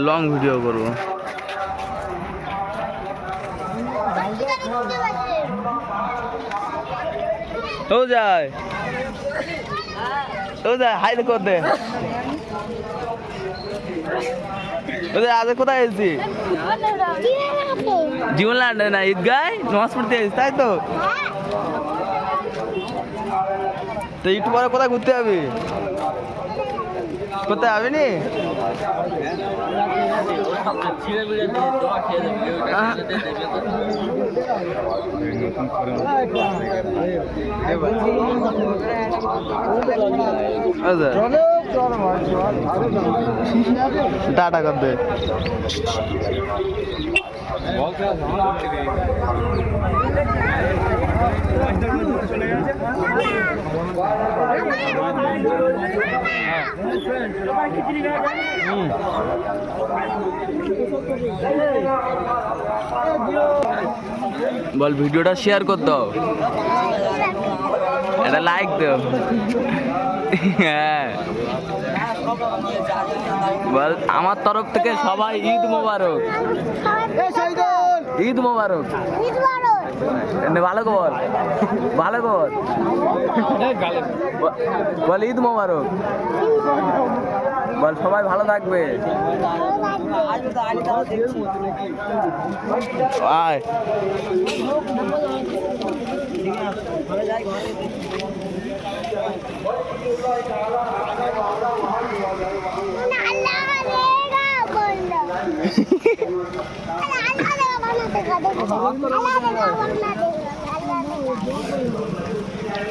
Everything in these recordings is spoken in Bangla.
লং ভিডিও করবো। ও যায় হাই করতে আজ কোথায় এসেছি? জীবন লান্ডে না ঈদগায় নামাজ পড়তে এসেছি, তাই তো? তো একটু পরে কোথায় ঘুরতে যাবি? কোথায় যাবি নি? টাটা করতে বল, ভিডিওটা শেয়ার কর দাও, এটা লাইক দাও। হ্যাঁ বল, আমার তরফ থেকে সবাই ঈদ মোবারক। ঈদ মোবারক। ভালো খবর, ভালো খবর বল, ঈদ মোবারক বল, সবাই ভালো থাকবে। আয়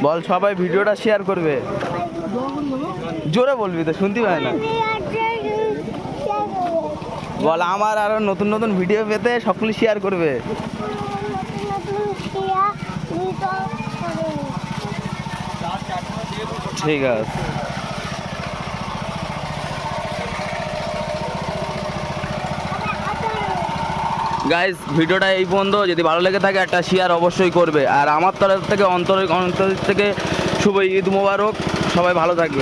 বল, সবাই ভিডিওটা শেয়ার করবে। জোরে বলবি তো, শুনতে পায় না। বল, আমার আরো নতুন নতুন ভিডিও পেতে সকলে শেয়ার করবে। ঠিক আছে গাইস, ভিডিওটা এই পর্যন্ত। যদি ভালো লেগে থাকে একটা শেয়ার অবশ্যই করবে। আর আমার তরফ থেকে অন্তর থেকে শুভ ঈদ মোবারক। সবাই ভালো থাকবে।